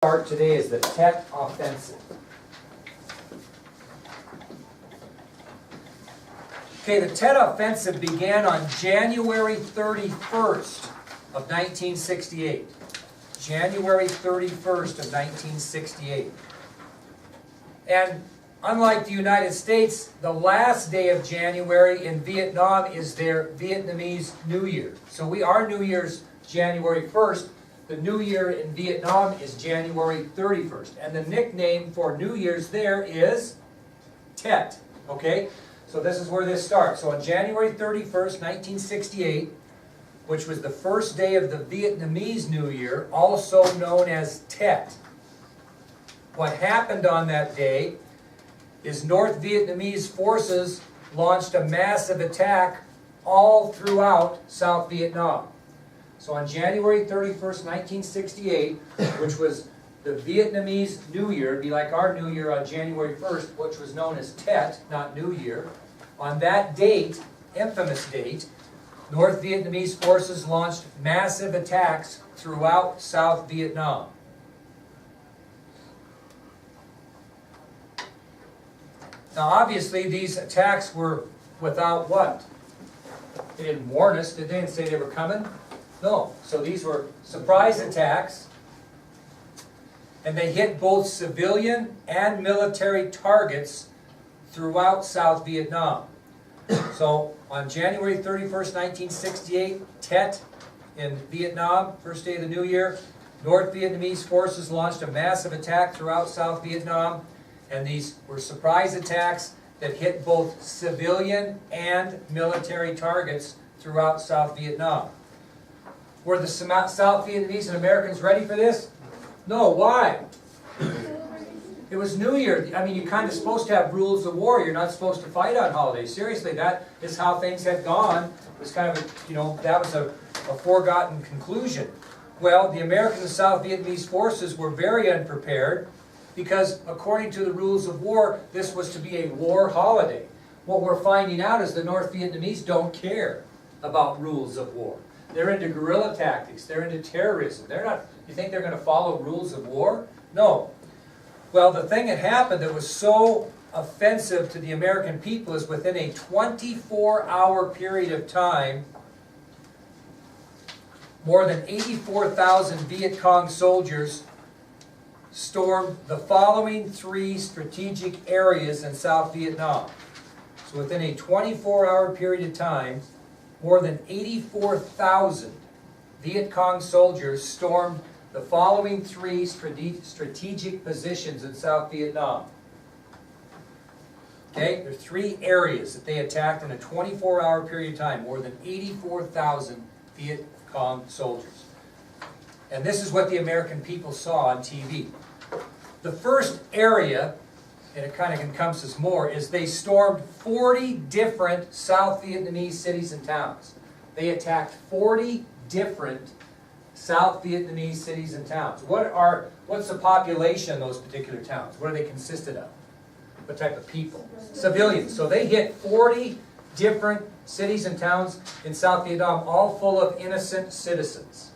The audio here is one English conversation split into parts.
Part today is the Tet Offensive. Okay, the Tet Offensive began on January 31st of 1968. January 31st of 1968. And unlike the United States, the last day of January in Vietnam is their Vietnamese New Year. So our New Year's January 1st. The New Year in Vietnam is January 31st. And the nickname for New Year's there is Tet. Okay? So this is where this starts. So on January 31st, 1968, which was the first day of the Vietnamese New Year, also known as Tet, what happened on that day is North Vietnamese forces launched a massive attack all throughout South Vietnam. So on January 31st, 1968, which was the Vietnamese New Year, it'd be like our New Year on January 1st, which was known as Tet, not New Year. On that date, infamous date, North Vietnamese forces launched massive attacks throughout South Vietnam. Now obviously these attacks were without what? They didn't warn us, did they, and say they were coming? No. So these were surprise attacks, and they hit both civilian and military targets throughout South Vietnam. So on January 31st, 1968, Tet in Vietnam, first day of the New Year, North Vietnamese forces launched a massive attack throughout South Vietnam, and these were surprise attacks that hit both civilian and military targets throughout South Vietnam. Were the South Vietnamese and Americans ready for this? No. Why? It was New Year. I mean, you're kind of supposed to have rules of war. You're not supposed to fight on holidays. Seriously, that is how things had gone. It was kind of that was a forgotten conclusion. Well, the American and South Vietnamese forces were very unprepared because, according to the rules of war, this was to be a war holiday. What we're finding out is the North Vietnamese don't care about rules of war. They're into guerrilla tactics. They're into terrorism. They're not. You think they're going to follow rules of war? No. Well, the thing that happened that was so offensive to the American people is within a 24-hour period of time, more than 84,000 Viet Cong soldiers stormed the following three strategic areas in South Vietnam. So within a 24-hour period of time, more than 84,000 Viet Cong soldiers stormed the following three strategic positions in South Vietnam. Okay, there are three areas that they attacked in a 24-hour period of time, more than 84,000 Viet Cong soldiers. And this is what the American people saw on TV. The first area, and it kind of encompasses more, is they stormed 40 different South Vietnamese cities and towns. They attacked 40 different South Vietnamese cities and towns. What's the population in those particular towns? What are they consisted of? What type of people? Civilians. So they hit 40 different cities and towns in South Vietnam, all full of innocent citizens.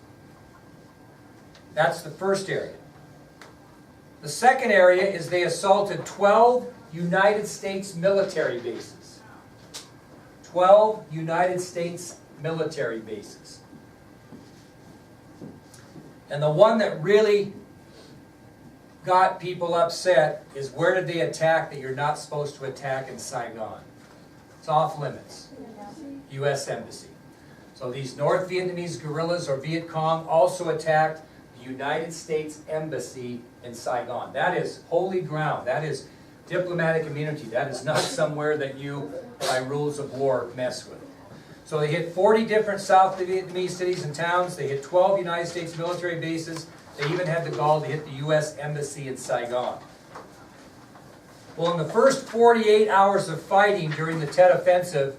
That's the first area. The second area is they assaulted 12 United States military bases. 12 United States military bases. And the one that really got people upset is, where did they attack that you're not supposed to attack in Saigon? It's off limits. U.S. Embassy. So these North Vietnamese guerrillas, or Viet Cong, also attacked the United States Embassy in Saigon. That is holy ground. That is diplomatic immunity. That is not somewhere that you, by rules of war, mess with. So they hit 40 different South Vietnamese cities and towns. They hit 12 United States military bases. They even had the gall to hit the U.S. Embassy in Saigon. Well, in the first 48 hours of fighting during the Tet Offensive,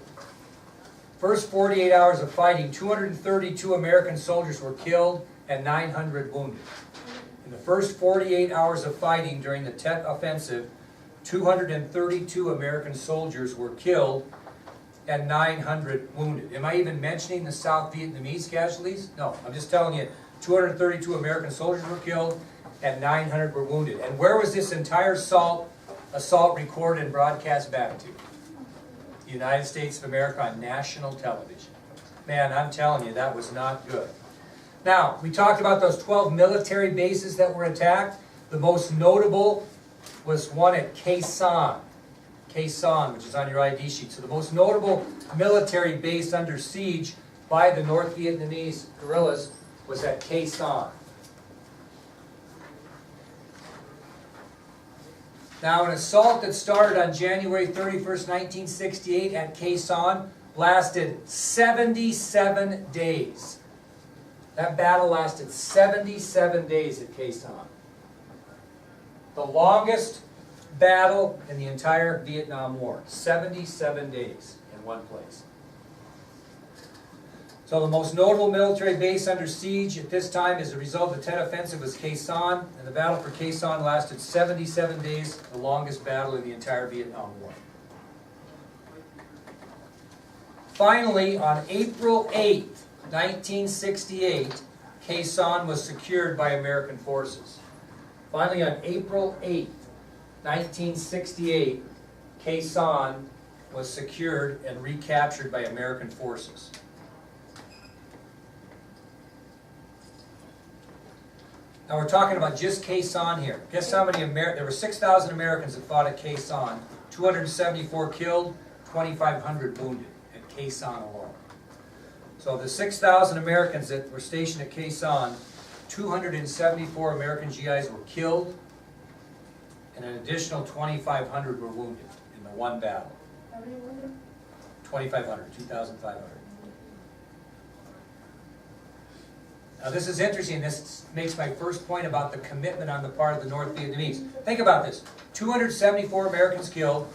232 American soldiers were killed and 900 wounded. In the first 48 hours of fighting during the Tet Offensive, 232 American soldiers were killed and 900 wounded. Am I even mentioning the South Vietnamese casualties? No, I'm just telling you 232 American soldiers were killed and 900 were wounded. And where was this entire assault recorded and broadcast back to? The United States of America on national television. Man, I'm telling you, that was not good. Now, we talked about those 12 military bases that were attacked. The most notable was one at Khe Sanh. Khe Sanh, which is on your ID sheet. So the most notable military base under siege by the North Vietnamese guerrillas was at Khe Sanh. Now, an assault that started on January 31st, 1968 at Khe Sanh lasted 77 days. That battle lasted 77 days at Khe Sanh. The longest battle in the entire Vietnam War. 77 days in one place. So the most notable military base under siege at this time as a result of the Tet Offensive was Khe Sanh, and the battle for Khe Sanh lasted 77 days, the longest battle in the entire Vietnam War. Finally, on April 8th, 1968, Khe Sanh was secured by American forces. Finally, on April 8th, 1968, Khe Sanh was secured and recaptured by American forces. Now we're talking about just Khe Sanh here. Guess how many there were 6,000 Americans that fought at Khe Sanh. 274 killed, 2,500 wounded at Khe Sanh alone. So the 6,000 Americans that were stationed at Khe Sanh, 274 American GIs were killed, and an additional 2,500 were wounded in the one battle. How many wounded? 2,500, 2,500. Now this is interesting. This makes my first point about the commitment on the part of the North Vietnamese. Think about this. 274 Americans killed,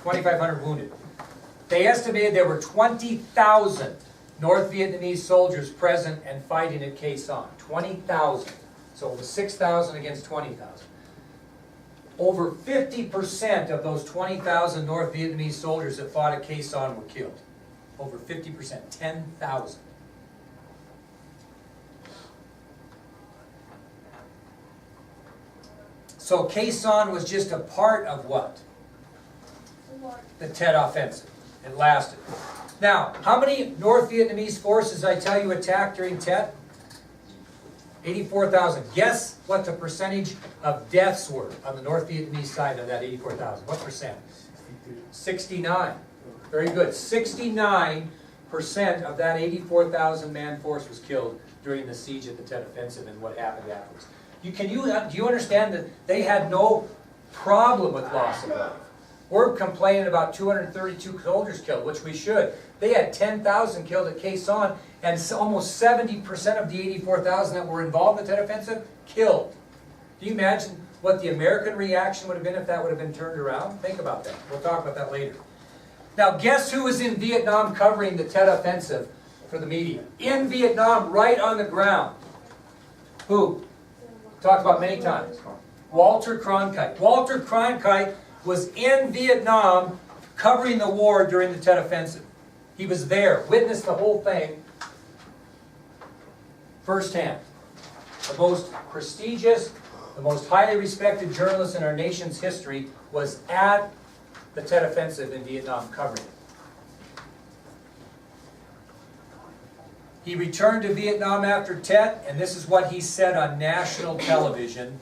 2,500 wounded. They estimated there were 20,000 North Vietnamese soldiers present and fighting at Khe Sanh. 20,000. So it was 6,000 against 20,000. Over 50% of those 20,000 North Vietnamese soldiers that fought at Khe Sanh were killed. Over 50%, 10,000. So Khe Sanh was just a part of what? The Tet Offensive. It lasted. Now, how many North Vietnamese forces I tell you attacked during Tet? 84,000. Guess what the percentage of deaths were on the North Vietnamese side of that 84,000? What percent? 69. Very good. 69% of that 84,000 man force was killed during the siege at the Tet Offensive and what happened afterwards. Do you understand that they had no problem with loss of life? We're complaining about 232 soldiers killed, which we should. They had 10,000 killed at Khe Sanh, and almost 70% of the 84,000 that were involved in the Tet Offensive killed. Do you imagine what the American reaction would have been if that would have been turned around? Think about that. We'll talk about that later. Now, guess who was in Vietnam covering the Tet Offensive for the media? In Vietnam, right on the ground. Who? Talked about many times. Walter Cronkite. Walter Cronkite was in Vietnam covering the war during the Tet Offensive. He was there, witnessed the whole thing firsthand. The most prestigious, the most highly respected journalist in our nation's history was at the Tet Offensive in Vietnam covering it. He returned to Vietnam after Tet, and this is what he said on national television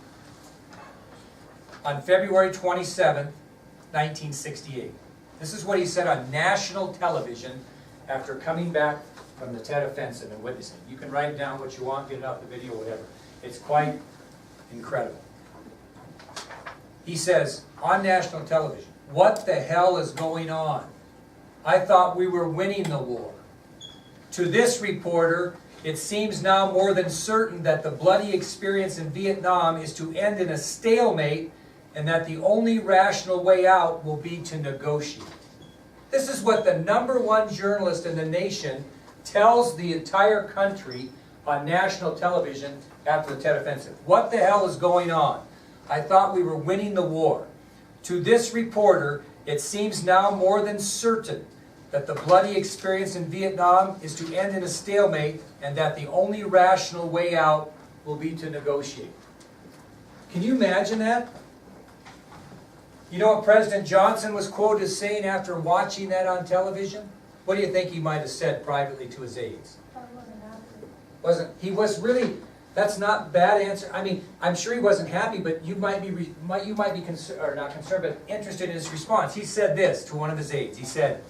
on February 27, 1968. This is what he said on national television after coming back from the Tet Offensive and witnessing. You can write down what you want, get it off the video, whatever. It's quite incredible. He says, on national television, "What the hell is going on? I thought we were winning the war. To this reporter, it seems now more than certain that the bloody experience in Vietnam is to end in a stalemate and that the only rational way out will be to negotiate." This is what the #1 journalist in the nation tells the entire country on national television after the Tet Offensive. What the hell is going on? I thought we were winning the war. To this reporter, it seems now more than certain that the bloody experience in Vietnam is to end in a stalemate and that the only rational way out will be to negotiate. Can you imagine that? You know what President Johnson was quoted as saying after watching that on television? What do you think he might have said privately to his aides? He was really, that's not bad answer. I mean, I'm sure he wasn't happy, but you might be not concerned, but interested in his response. He said this to one of his aides. He said,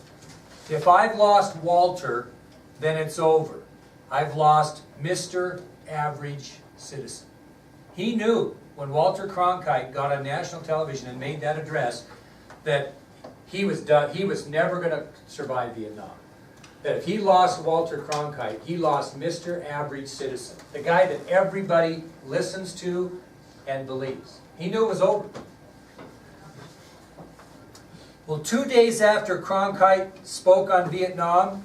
"If I've lost Walter, then it's over. I've lost Mr. Average Citizen." He knew when Walter Cronkite got on national television and made that address that he was done. He was never going to survive Vietnam. That if he lost Walter Cronkite, he lost Mr. Average Citizen, the guy that everybody listens to and believes. He knew it was over. Well, 2 days after Cronkite spoke on Vietnam,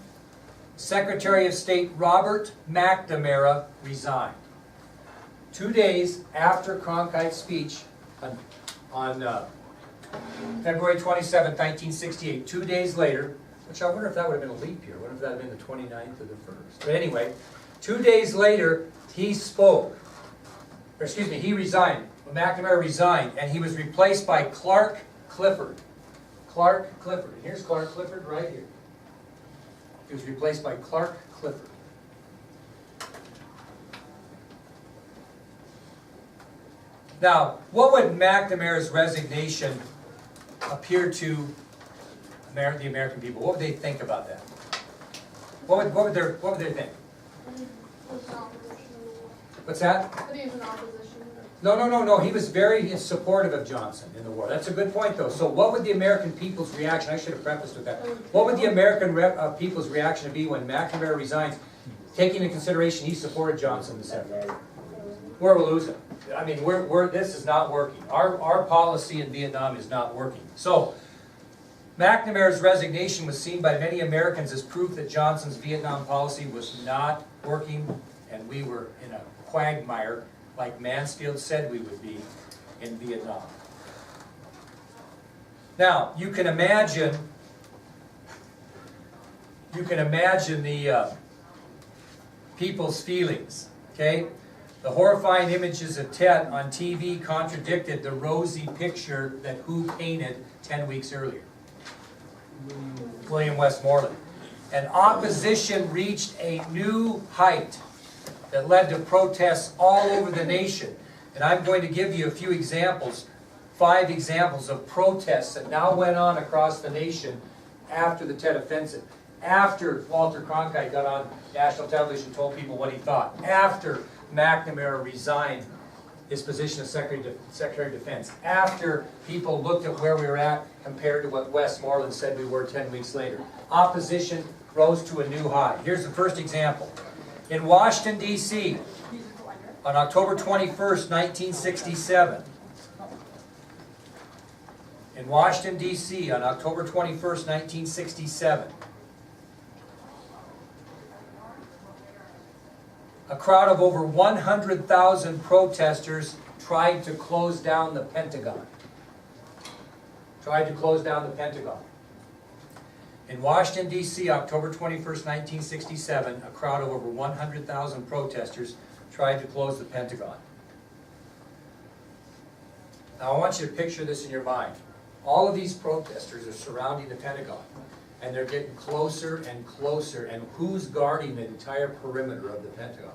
Secretary of State Robert McNamara resigned. 2 days after Cronkite's speech on February 27, 1968, 2 days later, which I wonder if that would have been a leap year. I wonder if that would have been the 29th or the 1st. But anyway, 2 days later, he spoke. Or excuse me, he resigned. McNamara resigned, and he was replaced by Clark Clifford. Clark Clifford. And here's Clark Clifford right here. He was replaced by Clark Clifford. Now, what would McNamara's resignation appear to the American people? What would they think about that? What would they think? What's that? But he was in opposition. No. He was very supportive of Johnson in the war. That's a good point, though. So what would the American people's reaction, I should have prefaced with that. What would the American people's reaction be when McNamara resigns, taking into consideration he supported Johnson this afternoon? We're losing. I mean, this is not working. Our policy in Vietnam is not working. So, McNamara's resignation was seen by many Americans as proof that Johnson's Vietnam policy was not working, and we were in a quagmire, like Mansfield said we would be, in Vietnam. Now, you can imagine the people's feelings, okay? The horrifying images of Tet on TV contradicted the rosy picture that who painted 10 weeks earlier? William Westmoreland. And opposition reached a new height that led to protests all over the nation. And I'm going to give you a few examples, 5 examples of protests that now went on across the nation after the Tet Offensive. After Walter Cronkite got on national television and told people what he thought. After McNamara resigned his position as Secretary of Defense. After people looked at where we were at compared to what Westmoreland said we were 10 weeks later. Opposition rose to a new high. Here's the first example. In Washington, D.C., on October 21st, 1967. In Washington, D.C., on October 21st, 1967. A crowd of over 100,000 protesters tried to close down the Pentagon. In Washington, D.C., October 21st, 1967, a crowd of over 100,000 protesters tried to close the Pentagon. Now I want you to picture this in your mind. All of these protesters are surrounding the Pentagon, and they're getting closer and closer, and who's guarding the entire perimeter of the Pentagon?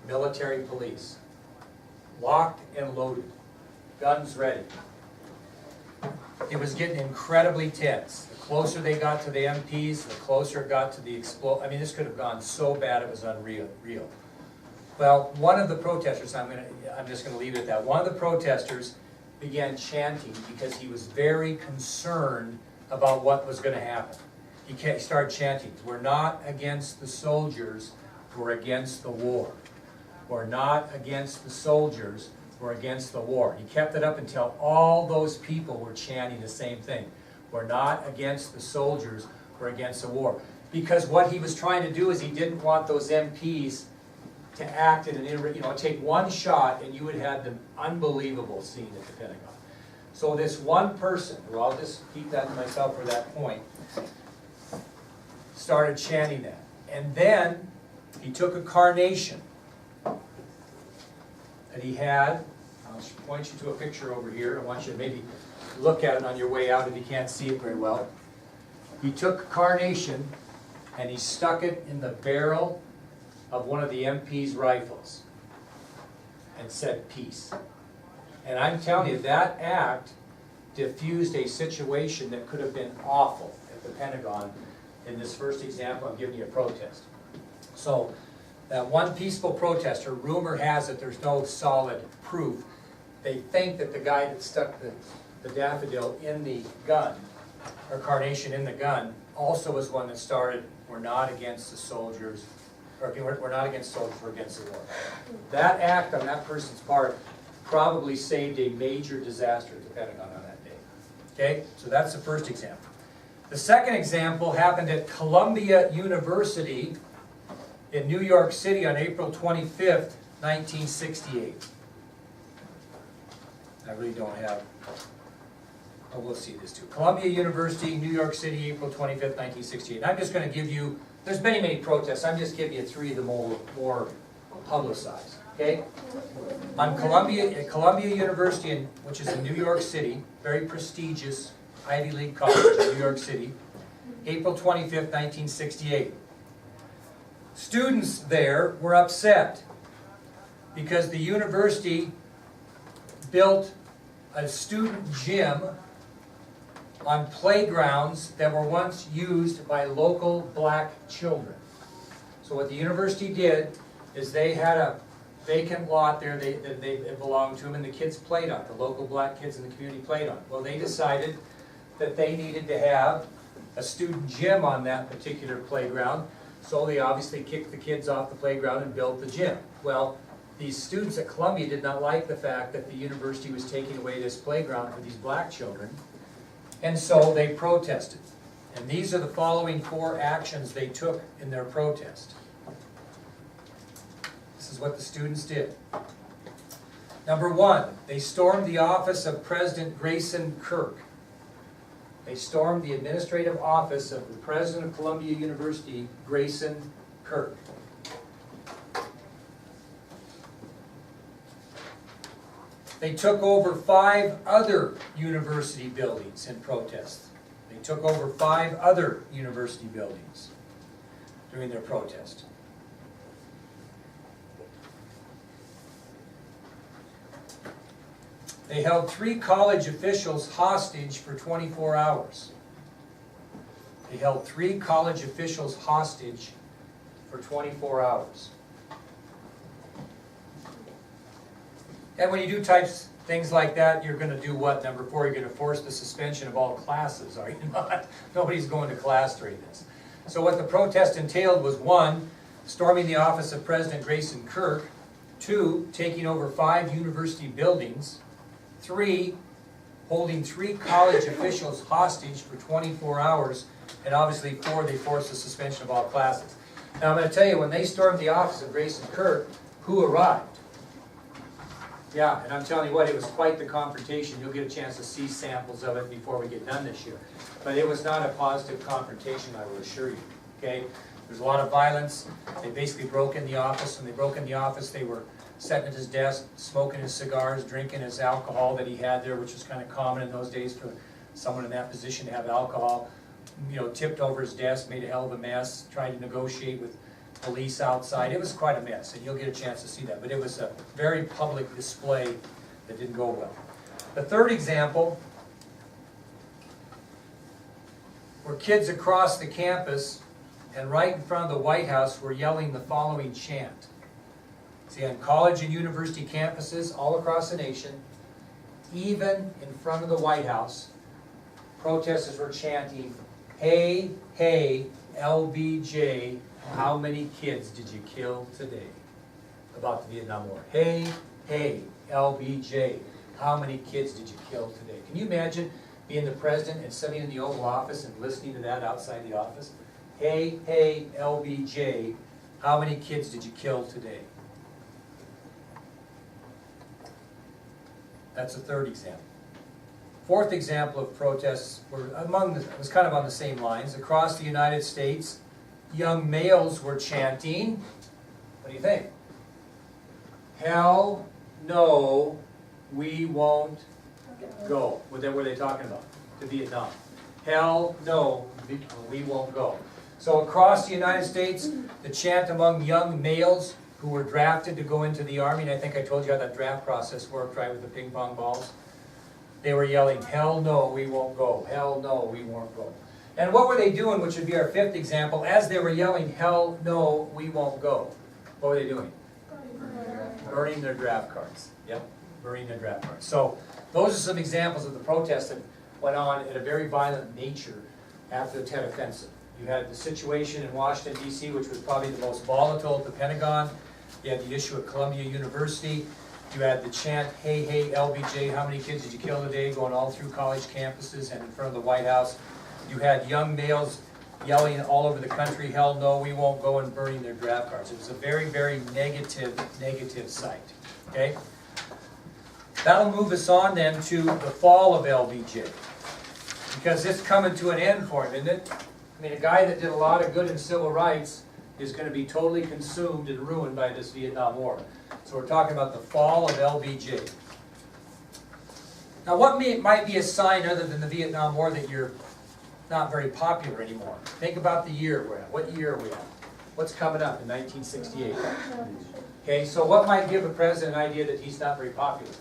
Military police. Locked and loaded. Guns ready. It was getting incredibly tense. The closer they got to the MPs, the closer it got to the explosion. I mean, this could have gone so bad it was unreal. Well, one of the protesters, I'm just going to leave it at that. One of the protesters began chanting because he was very concerned about what was going to happen. He started chanting, "We're not against the soldiers, we're against the war. We're not against the soldiers, we're against the war." He kept it up until all those people were chanting the same thing. We're not against the soldiers, we're against the war. Because what he was trying to do is he didn't want those MPs to act in an, take one shot and you would have the unbelievable scene at the Pentagon. So this one person, who I'll just keep that to myself for that point, started chanting that. And then he took a carnation that he had I'll point you to a picture over here. I want you to maybe look at it on your way out if you can't see it very well. He took carnation and he stuck it in the barrel of one of the MP's rifles and said peace. And I'm telling you, that act diffused a situation that could have been awful at the Pentagon. In this first example, I'm giving you a protest. So that one peaceful protester, rumor has it, there's no solid proof, they think that the guy that stuck the daffodil in the gun, or carnation in the gun, also was one that started, we're not against the soldiers, or we're not against soldiers, we're against the war. That act on that person's part probably saved a major disaster at the Pentagon on that day. Okay, so that's the first example. The second example happened at Columbia University in New York City on April 25th, 1968. I really don't have, oh, we'll see this too. Columbia University, New York City, April 25th, 1968. I'm just going to give you, there's many, many protests. I'm just giving you three of the more publicized. Okay? At Columbia University, which is in New York City, very prestigious Ivy League college in New York City, April 25th, 1968. Students there were upset because the university built a student gym on playgrounds that were once used by local black children. So what the university did is they had a vacant lot there that it belonged to them, and the kids played on it. The local black kids in the community played on it. Well, they decided that they needed to have a student gym on that particular playground, so they obviously kicked the kids off the playground and built the gym. Well, these students at Columbia did not like the fact that the university was taking away this playground for these black children, and so they protested. And these are the following four actions they took in their protest. This is what the students did. Number one, they stormed the office of President Grayson Kirk. They stormed the administrative office of the president of Columbia University, Grayson Kirk. They took over 5 other university buildings in protest. They took over 5 other university buildings during their protest. They held 3 college officials hostage for 24 hours. They held 3 college officials hostage for 24 hours. And when you do things like that, you're going to do what? Number 4, you're going to force the suspension of all classes, are you not? Nobody's going to class during this. So what the protest entailed was 1, storming the office of President Grayson Kirk, 2, taking over 5 university buildings, 3, holding 3 college officials hostage for 24 hours, and obviously 4, they forced the suspension of all classes. Now I'm going to tell you, when they stormed the office of Grayson Kirk, who arrived? Yeah, and I'm telling you what, it was quite the confrontation. You'll get a chance to see samples of it before we get done this year. But it was not a positive confrontation, I will assure you. Okay? There's a lot of violence. They basically broke in the office. When they broke in the office, they were sitting at his desk, smoking his cigars, drinking his alcohol that he had there, which was kind of common in those days for someone in that position to have alcohol. You know, tipped over his desk, made a hell of a mess, tried to negotiate with police outside. It was quite a mess, and you'll get a chance to see that. But it was a very public display that didn't go well. The third example were kids across the campus and right in front of the White House were yelling the following chant. See, on college and university campuses all across the nation, even in front of the White House, protesters were chanting, "Hey, hey, LBJ, how many kids did you kill today?" About the Vietnam War. Hey, hey, LBJ, how many kids did you kill today? Can you imagine being the president and sitting in the Oval Office and listening to that outside the office? Hey, hey, LBJ, how many kids did you kill today? That's a third example. Fourth example of protests was kind of on the same lines. Across the United States, young males were chanting, what do you think? Hell no we won't go. What were they talking about? To Vietnam. Hell no, we won't go. So across the United States, the chant among young males who were drafted to go into the Army, and I think I told you how that draft process worked, right, with the ping pong balls. They were yelling, hell no, we won't go. Hell no, we won't go. And what were they doing, which would be our fifth example, as they were yelling, hell no, we won't go? What were they doing? Burning their draft cards. Yep, burning their draft cards. So those are some examples of the protests that went on at a very violent nature after the Tet Offensive. You had the situation in Washington, D.C., which was probably the most volatile at the Pentagon. You had the issue at Columbia University. You had the chant, hey, hey, LBJ, how many kids did you kill today, going all through college campuses and in front of the White House. You had young males yelling all over the country, hell no, we won't go, and burning their draft cards. It was a very, very negative sight, okay? That'll move us on then to the fall of LBJ, because it's coming to an end for him, isn't it? I mean, a guy that did a lot of good in civil rights is going to be totally consumed and ruined by this Vietnam War. So we're talking about the fall of LBJ. Now what might be a sign other than the Vietnam War that you're not very popular anymore? Think about the year we're at. What year are we at? What's coming up in 1968? Okay, so what might give a president an idea that he's not very popular?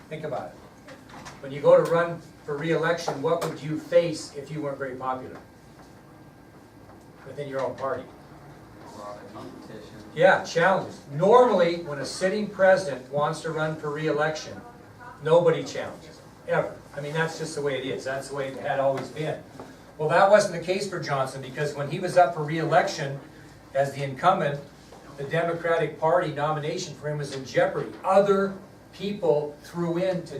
Think about it. When you go to run for re-election, what would you face if you weren't very popular within your own party? A lot of competition. Yeah, challenges. Normally, when a sitting president wants to run for re-election, nobody challenges him, ever. I mean, that's just the way it is. That's the way it had always been. Well, that wasn't the case for Johnson, because when he was up for re-election as the incumbent, the Democratic Party nomination for him was in jeopardy. Other people threw in to